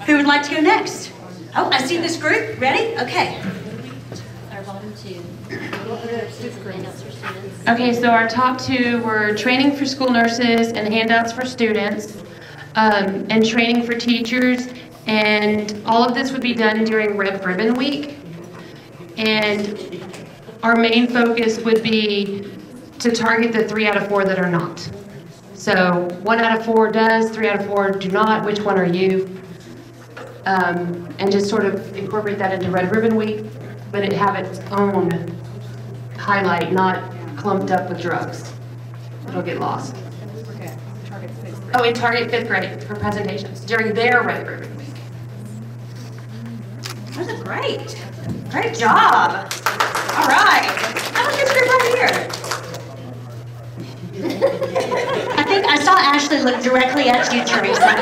Who would like to go next? Oh, I see this group. Ready? Okay. Okay, so our top two were training for school nurses and handouts for students, and training for teachers, and all of this would be done during Red Ribbon Week. And our main focus would be to target the 3 out of 4 that are not. So 1 out of 4 does, 3 out of 4 do not. Which one are you? And just sort of incorporate that into Red Ribbon Week, but it have its own highlight, not clumped up with drugs. It'll get lost. Okay. Target 5th grade. Oh, and target 5th grade for presentations during their Red Ribbon Week. That was great. Great job. All right. How about this group over here? I think I saw Ashley look directly at you, Teresa.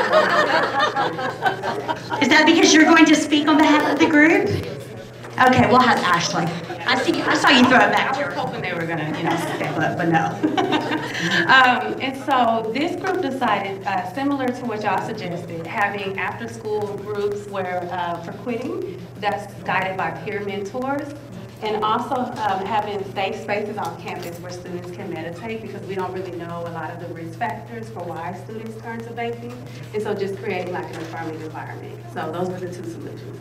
Is that because you're going to speak on behalf of the group? Okay, we'll have Ashley. I saw you throw it back. I was hoping they were gonna, step up, but no. And so this group decided, similar to what y'all suggested, having after-school groups where for quitting, that's guided by peer mentors, and also having safe spaces on campus where students can meditate, because we don't really know a lot of the risk factors for why students turn to vaping, and so just creating like an affirming environment. So those were the 2 solutions.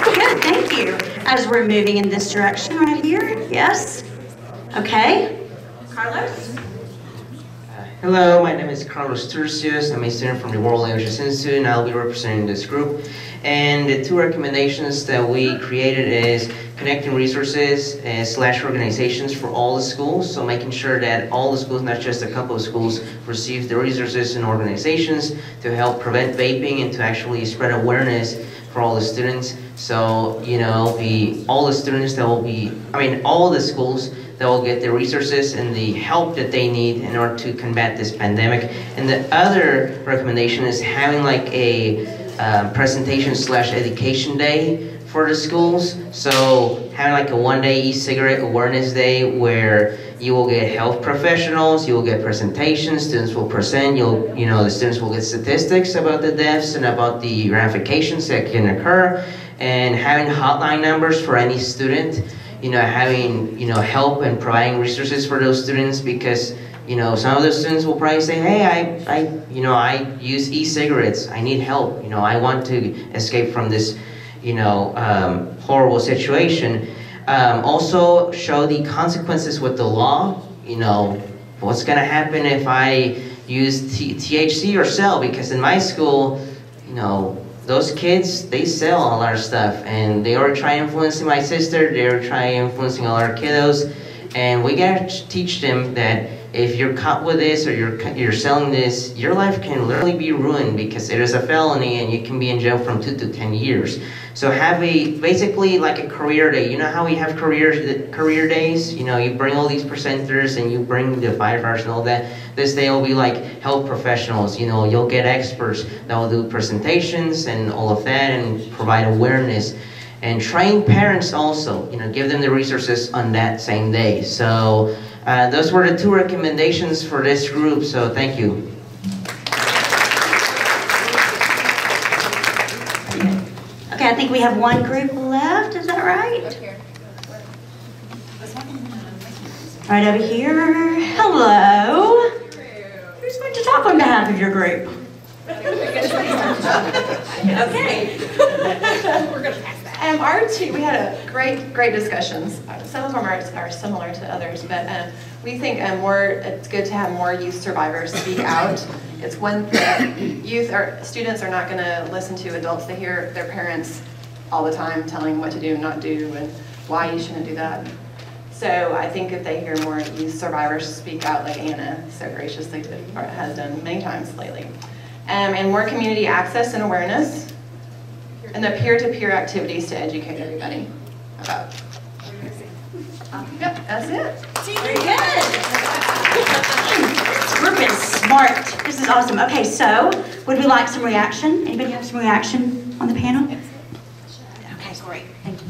Good, thank you. As we're moving in this direction right here, yes? Okay. Carlos? Hello, my name is Carlos Turcios. I'm a student from the World Languages Institute, and I'll be representing this group. And the 2 recommendations that we created is connecting resources / organizations for all the schools. So making sure that all the schools, not just a couple of schools, receive the resources and organizations to help prevent vaping and to actually spread awareness for all the students. So, all the students that will be, all the schools that will get the resources and the help that they need in order to combat this pandemic. And the other recommendation is having like a presentation / education day for the schools. So having like a 1-day e-cigarette awareness day where you will get health professionals, you will get presentations, students will present, the students will get statistics about the deaths and about the ramifications that can occur, and having hotline numbers for any student, having, help and providing resources for those students, because some of those students will probably say, hey, I use e-cigarettes, I need help, I want to escape from this, horrible situation. Also show the consequences with the law, what's gonna happen if I use THC or sell, because in my school, those kids, they sell a lot of stuff, and they already try influencing my sister, they already try influencing all our kiddos, and we gotta teach them that if you're caught with this or you're selling this, your life can literally be ruined because it is a felony and you can be in jail from 2 to 10 years. So have basically like a career day. You know how we have career days? You bring all these presenters and you bring the firefighters and all that. This day will be like health professionals. You'll get experts that will do presentations and all of that and provide awareness. And train parents also, give them the resources on that same day. So those were the 2 recommendations for this group, so thank you. Okay, I think we have 1 group left, is that right? Right over here. Hello. Who's going to talk on behalf of your group? Okay. We're going to pass that. Our 2, we had great discussions. Some of them are similar to others, but we think it's good to have more youth survivors speak out. It's one thing, students are not going to listen to adults. They hear their parents all the time telling them what to do and not do and why you shouldn't do that. So I think if they hear more youth survivors speak out, like Anna so graciously has done many times lately, and more community access and awareness, and the peer-to-peer activities to educate everybody about. Yep, that's it. Very good. This group is smart. This is awesome. Okay, so would we like some reaction? Anybody have some reaction on the panel? Okay, great. Thank you.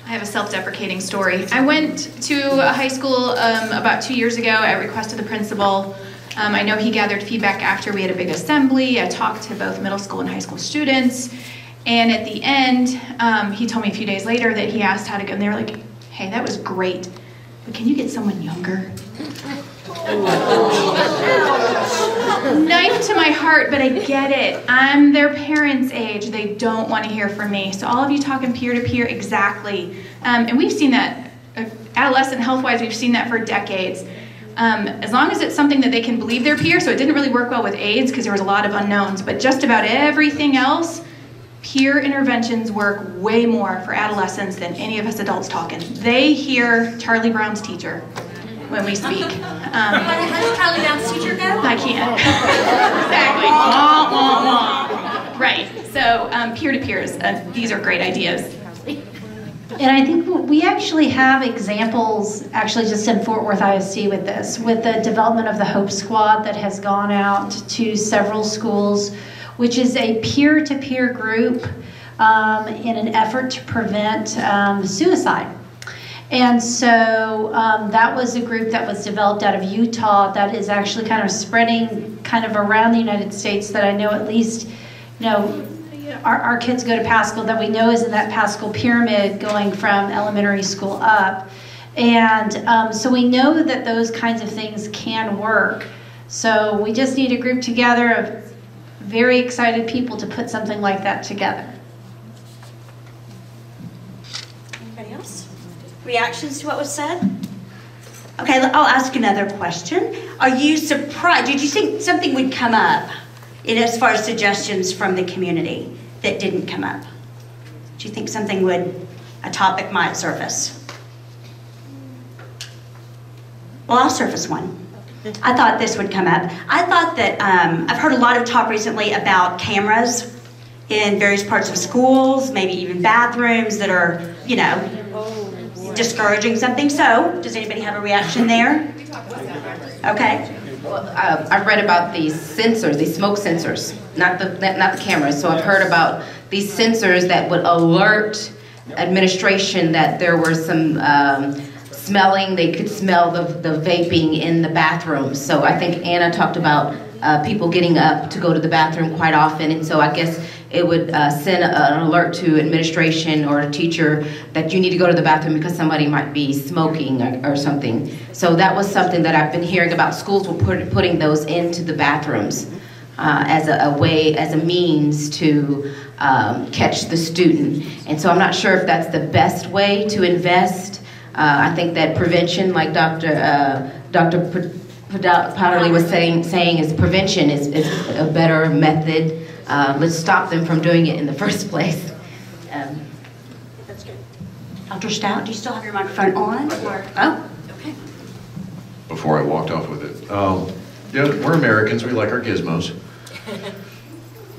I have a self-deprecating story. I went to a high school about 2 years ago at request of the principal, I know he gathered feedback after we had a big assembly. I talked to both middle school and high school students. And at the end, he told me a few days later that he asked how to go. And they were like, hey, that was great, but can you get someone younger? Knife to my heart, but I get it. I'm their parents' age. They don't want to hear from me. So all of you talking peer-to-peer, exactly. And we've seen that, adolescent health-wise, we've seen that for decades. As long as it's something that they can believe their peer, so it didn't really work well with AIDS because there was a lot of unknowns, but just about everything else, peer interventions work way more for adolescents than any of us adults talking. They hear Charlie Brown's teacher when we speak. How does Charlie Brown's teacher go? I can't. Exactly. Wah, wah, wah. Right. So peer-to-peers, these are great ideas. And I think we actually have examples, actually just in Fort Worth ISD with this, with the development of the Hope Squad that has gone out to several schools, which is a peer-to-peer group in an effort to prevent suicide. And so that was a group that was developed out of Utah that is actually kind of spreading kind of around the United States, that I know at least, you know, our kids go to Pascal, that we know is in that Pascal pyramid going from elementary school up. And so we know that those kinds of things can work. So we just need a group together of very excited people to put something like that together. Anybody else? Reactions to what was said? Okay, I'll ask another question. Are you surprised? Did you think something would come up as far as suggestions from the community that didn't come up? Do you think a topic might surface? Well, I'll surface one. I thought this would come up. I thought that, I've heard a lot of talk recently about cameras in various parts of schools, maybe even bathrooms that are, you know, discouraging something. So, does anybody have a reaction there? Okay. Well, I've read about these sensors, these smoke sensors, not the cameras. So I've heard about these sensors that would alert administration that there were some smelling. They could smell the vaping in the bathroom. So I think Anna talked about people getting up to go to the bathroom quite often, and so I guess it would send an alert to administration or a teacher that you need to go to the bathroom because somebody might be smoking or something. So that was something that I've been hearing about. Schools were putting those into the bathrooms as a means to catch the student. And so I'm not sure if that's the best way to invest. I think that prevention, like Dr. Powderly was saying is prevention is a better method. Let's stop them from doing it in the first place. That's good. Dr. Stout, do you still have your microphone on? Or? Oh, okay. Before I walked off with it. Yeah, we're Americans, we like our gizmos.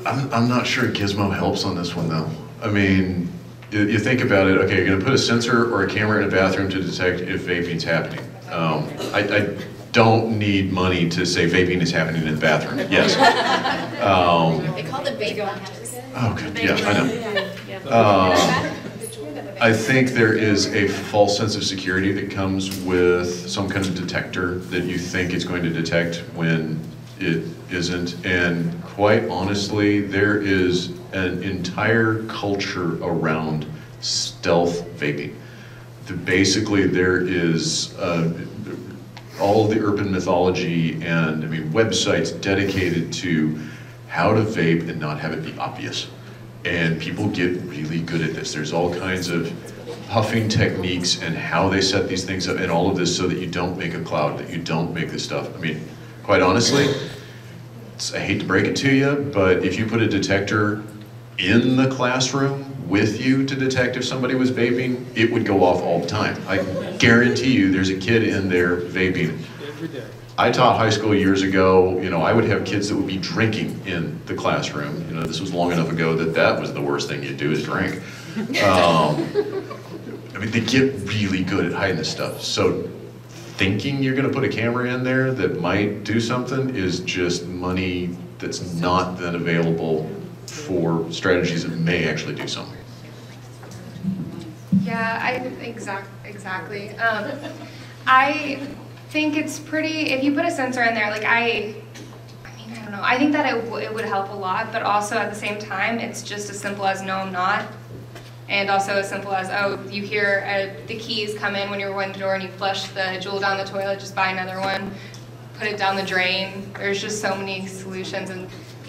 I'm not sure a gizmo helps on this one though. I mean, you think about it, okay, you're gonna put a sensor or a camera in a bathroom to detect if vaping's happening. I don't need money to say vaping is happening in the bathroom. Yes. They call it vape hunters. Oh, good. Yeah, I know. I think there is a false sense of security that comes with some kind of detector that you think it's going to detect when it isn't. And quite honestly, there is an entire culture around stealth vaping. Basically, there is all of the urban mythology and websites dedicated to how to vape and not have it be obvious. And people get really good at this. There's all kinds of puffing techniques and how they set these things up and all of this so that you don't make a cloud, that you don't make this stuff. Quite honestly, I hate to break it to you, but if you put a detector in the classroom with you to detect if somebody was vaping, it would go off all the time. I guarantee you there's a kid in there vaping. I taught high school years ago, I would have kids that would be drinking in the classroom. This was long enough ago that was the worst thing you'd do is drink. They get really good at hiding this stuff. So thinking you're gonna put a camera in there that might do something is just money that's not then available for strategies that may actually do something. Yeah, exactly. think it's pretty, if you put a sensor in there, like I don't know, I think that it would help a lot, but also at the same time, it's just as simple as no, I'm not. And also as simple as, oh, you hear the keys come in when you're going to the door and you flush the Juul down the toilet, just buy another one, put it down the drain. There's just so many solutions. And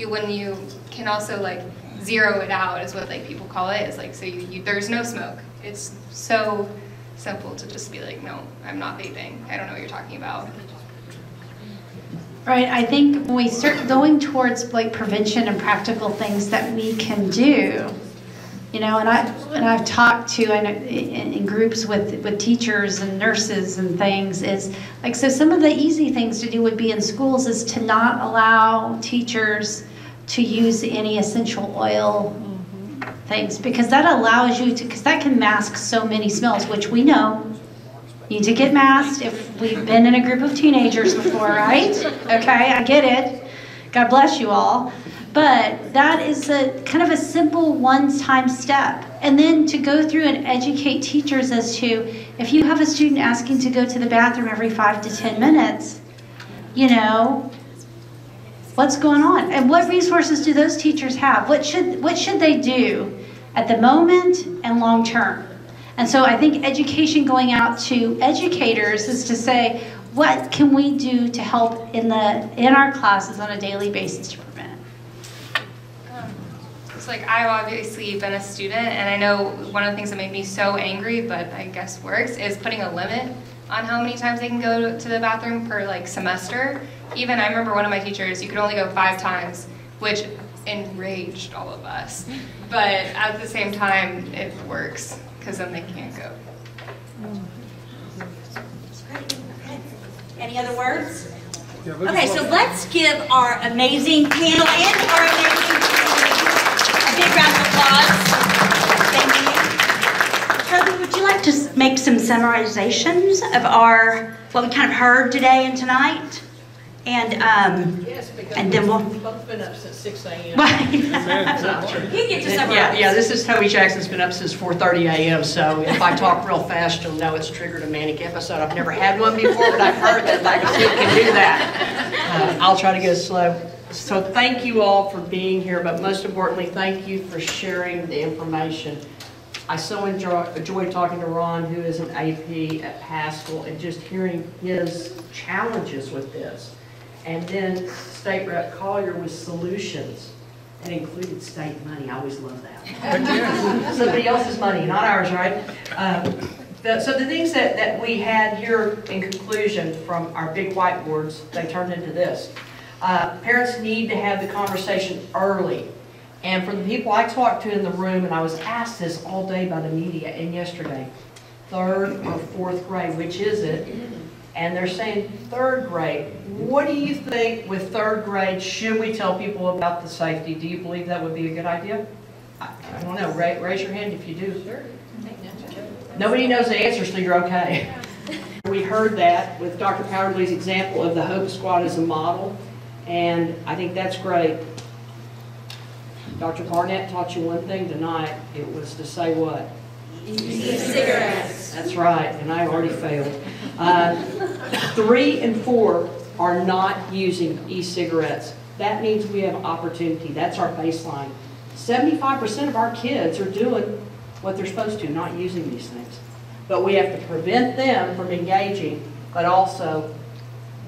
when you can also like zero it out is what like people call it. It's like, so there's no smoke. It's so simple to just be like, no, I'm not vaping. I don't know what you're talking about. Right, I think when we start going towards like prevention and practical things that we can do, you know, and I've talked to in groups with teachers and nurses and things, is like, so some of the easy things to do would be in schools is to not allow teachers to use any essential oil things, because that allows you to, because that can mask so many smells, which we know need to get masked if we've been in a group of teenagers before, right? Okay, I get it. God bless you all. But that is a kind of a simple one-time step. And then to go through and educate teachers as to, if you have a student asking to go to the bathroom every 5 to 10 minutes, you know, what's going on? And what resources do those teachers have? What should they do at the moment and long term? And so I think education going out to educators is to say, what can we do to help in our classes on a daily basis to prevent it? It's like, I've obviously been a student, and I know one of the things that made me so angry, but I guess works, is putting a limit on how many times they can go to the bathroom per like semester. Even I remember one of my teachers, you could only go 5 times, which enraged all of us. But at the same time, it works, because then they can't go. Any other words? Okay, so let's give our amazing panel and our amazing a big round of applause. Thank you. Toby, would you like to make some summarizations of what we kind of heard today and tonight? And yes, because and then we've both been up since 6 a.m. Right. You get to summarize. Yeah, this is Toby Jackson's been up since 4:30 a.m. So if I talk real fast, you'll know it's triggered a manic episode. I've never had one before, but I've heard that Legacy can do that. I'll try to go slow. So thank you all for being here, but most importantly, thank you for sharing the information. I so enjoy talking to Ron, who is an AP at Haskell, and just hearing his challenges with this. And then State Rep Collier with solutions and included state money. I always love that. Somebody else's money, not ours, right? So the things that we had here in conclusion from our big whiteboards, they turned into this. Parents need to have the conversation early. And for the people I talked to in the room, and I was asked this all day by the media and yesterday, 3rd or 4th grade, which is it? And they're saying 3rd grade. What do you think with 3rd grade, should we tell people about the safety? Do you believe that would be a good idea? I don't know, raise your hand if you do. Sure. Nobody knows the answer, so you're okay. We heard that with Dr. Powderly's example of the Hope Squad as a model, and I think that's great. Dr. Barnett taught you one thing tonight. It was to say what? E-cigarettes. That's right, and I already failed. 3 and 4 are not using e-cigarettes. That means we have opportunity. That's our baseline. 75% of our kids are doing what they're supposed to, not using these things. But we have to prevent them from engaging, but also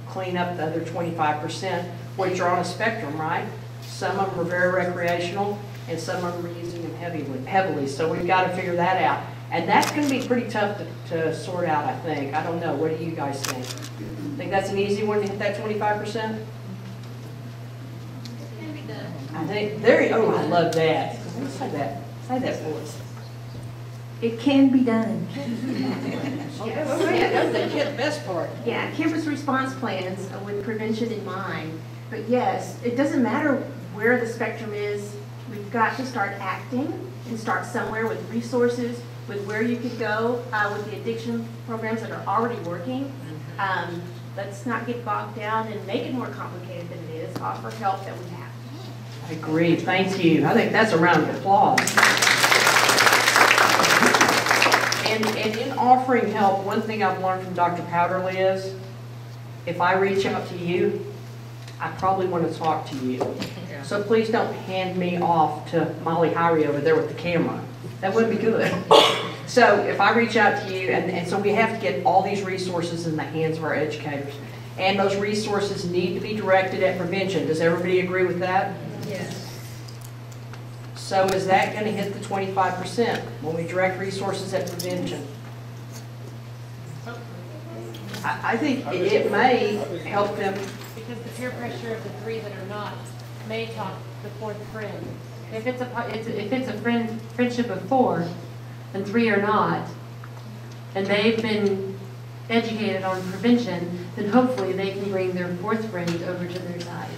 clean up the other 25%, which are on a spectrum, right? Some of them are very recreational, and some of them are using them heavily. So we've got to figure that out. And that's going to be pretty tough to sort out, I think. I don't know. What do you guys think? Think that's an easy one to hit that 25%? I think oh, I love that. Let's say that. Say that for us. It can be done. That's the best part. Yeah, campus response plans with prevention in mind. But yes, it doesn't matter where the spectrum is. We've got to start acting and start somewhere with resources, with where you could go with the addiction programs that are already working. Let's not get bogged down and make it more complicated than it is. Offer help that we have. I agree. Thank you. I think that's a round of applause. And in offering help, one thing I've learned from Dr. Powderly is if I reach out to you, I probably want to talk to you. So please don't hand me off to Molly Hyrie over there with the camera. That wouldn't be good. So if I reach out to you, and so we have to get all these resources in the hands of our educators. And those resources need to be directed at prevention. Does everybody agree with that? Yes. So is that going to hit the 25% when we direct resources at prevention? I think it may help them. Because the peer pressure of the 3 that are not may talk the 4th friend. If it's a friendship of 4 and 3 are not, and they've been educated on prevention, then hopefully they can bring their 4th friend over to their side.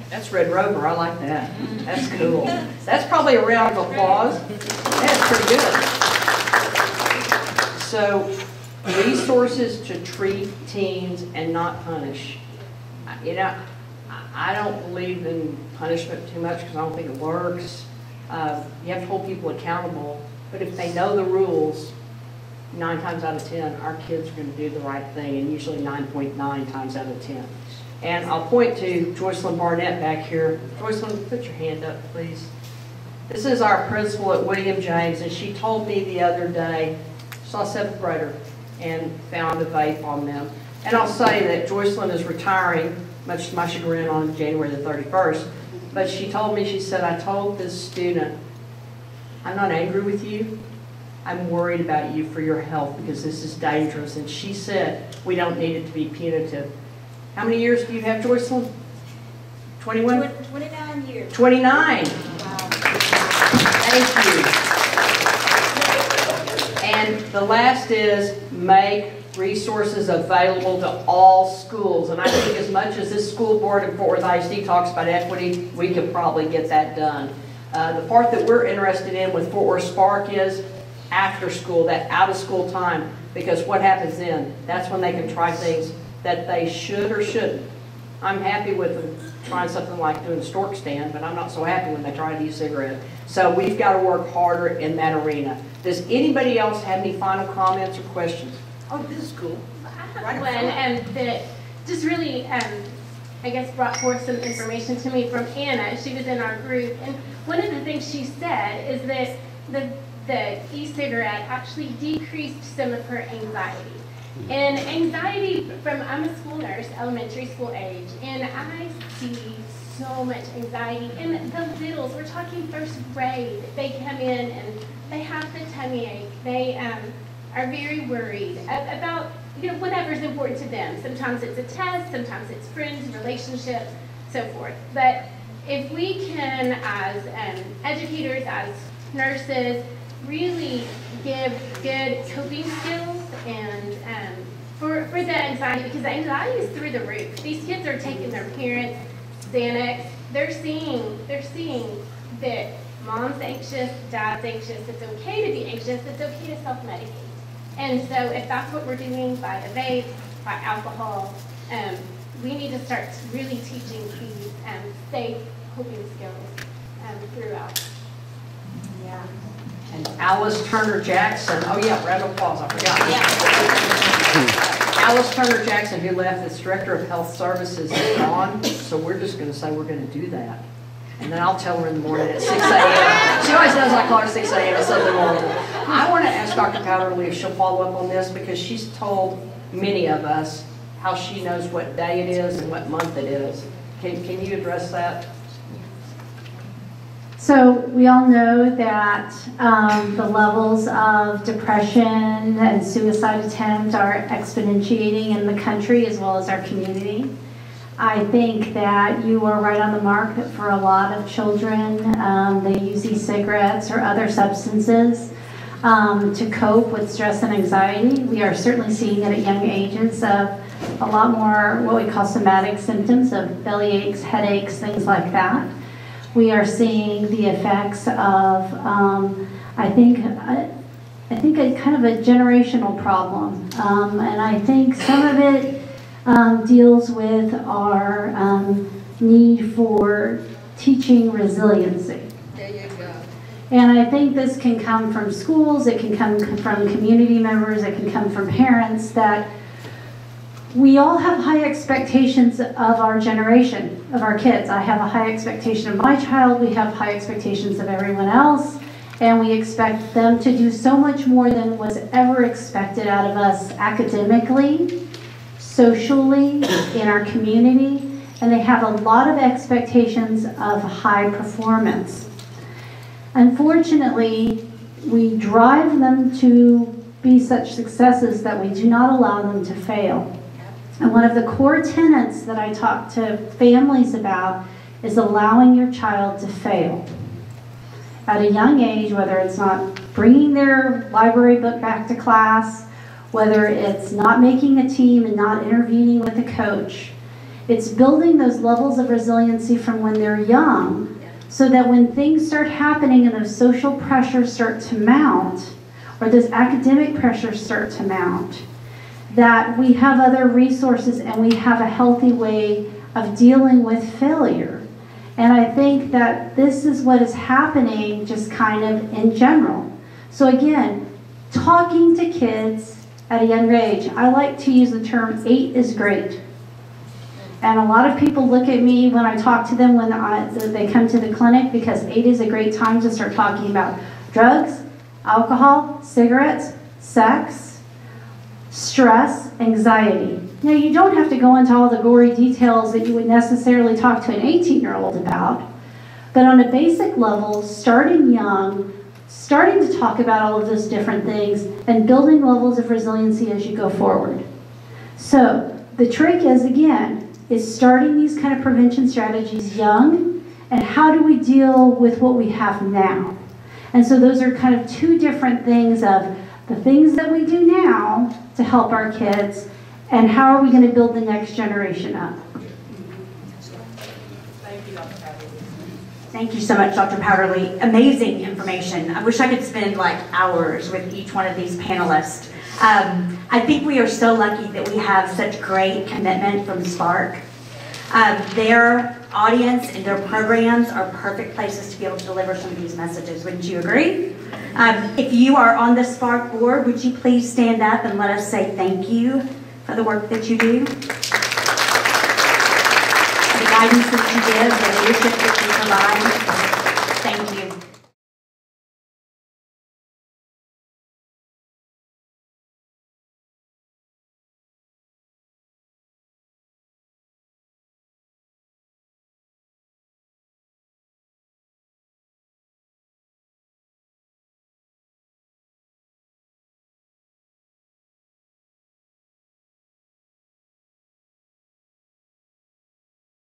That's Red Rover. I like that. That's cool. That's probably a round of applause. That's pretty good. So, resources to treat teens and not punish. You know, I don't believe in punishment too much because I don't think it works. You have to hold people accountable. But if they know the rules, 9 times out of 10, our kids are going to do the right thing, and usually 9.9 times out of 10. And I'll point to Joycelyn Barnett back here. Joycelyn, put your hand up, please. This is our principal at William James, and she told me the other day, saw a 7th grader and found a vape on them. And I'll say that Joycelyn is retiring, much to my chagrin, on January the 31st. But she told me, she said, I told this student, I'm not angry with you. I'm worried about you for your health because this is dangerous. And she said, we don't need it to be punitive. How many years do you have, Joycelyn? 21? 29 years. 29. Wow. Thank you. And the last is make resources available to all schools. And I think as much as this school board in Fort Worth ISD talks about equity, we could probably get that done. The part that we're interested in with Fort Worth Spark is after school, that out of school time, because what happens then? That's when they can try things that they should or shouldn't. I'm happy with them trying something like doing a stork stand, but I'm not so happy when they try to use cigarette. So we've got to work harder in that arena. Does anybody else have any final comments or questions? Oh, this is cool. I have one that just really, I guess, brought forth some information to me from Anna. She was in our group, and one of the things she said is that the e-cigarette actually decreased some of her anxiety. And anxiety I'm a school nurse, elementary school age, and I see so much anxiety. And the littles, we're talking 1st grade, they come in and they have the tummy ache. They are very worried about whatever's important to them. Sometimes it's a test, sometimes it's friends, relationships, so forth. But if we can, as educators, as nurses, really give good coping skills and for the anxiety, because the anxiety is through the roof. These kids are taking their parents' Xanax. They're seeing that mom's anxious, dad's anxious. It's okay to be anxious. It's okay to self-medicate. And so if that's what we're doing by a vape, by alcohol, we need to start really teaching these safe coping skills throughout. Yeah. And Alice Turner Jackson, oh yeah, round of applause, I forgot. Alice Turner Jackson, who left as Director of Health Services, is gone, so we're just going to say we're going to do that. And then I'll tell her in the morning at 6 a.m. She always knows I call her 6 a.m. It's something horrible. I want to ask Dr. Powderly if she'll follow up on this, because she's told many of us how she knows what day it is and what month it is. Can you address that? So we all know that the levels of depression and suicide attempt are exponentiating in the country as well as our community. I think that you are right on the mark that for a lot of children, they use e-cigarettes or other substances to cope with stress and anxiety. We are certainly seeing it at young ages of a lot more what we call somatic symptoms of belly aches, headaches, things like that. We are seeing the effects of, I think a kind of a generational problem, and I think some of it deals with our need for teaching resiliency. There you go. And I think this can come from schools, it can come from community members, it can come from parents, that we all have high expectations of our generation, of our kids. I have a high expectation of my child, we have high expectations of everyone else, and we expect them to do so much more than was ever expected out of us academically, socially, in our community, and they have a lot of expectations of high performance. Unfortunately, we drive them to be such successes that we do not allow them to fail. And one of the core tenets that I talk to families about is allowing your child to fail. At a young age, whether it's not bringing their library book back to class, whether it's not making a team and not intervening with a coach, it's building those levels of resiliency from when they're young so that when things start happening and those social pressures start to mount, or those academic pressures start to mount, that we have other resources and we have a healthy way of dealing with failure. And I think that this is what is happening just kind of in general. So again, talking to kids at a younger age, I like to use the term 8 is great. And a lot of people look at me when I talk to them when they come to the clinic, because 8 is a great time to start talking about drugs, alcohol, cigarettes, sex, stress, anxiety. Now, you don't have to go into all the gory details that you would necessarily talk to an 18-year-old about, but on a basic level, starting young, starting to talk about all of those different things and building levels of resiliency as you go forward. So the trick is, again, is starting these kind of prevention strategies young, and how do we deal with what we have now? And so those are kind of two different things of the things that we do now to help our kids, and how are we going to build the next generation up. Thank you so much, Dr. Powderly. Amazing information. I wish I could spend like hours with each one of these panelists. I think we are so lucky that we have such great commitment from Spark. Their audience and their programs are perfect places to be able to deliver some of these messages. Wouldn't you agree? If you are on the Spark board, would you please stand up and let us say thank you for the work that you do, the guidance that you give, the leadership that you provide. Thank you.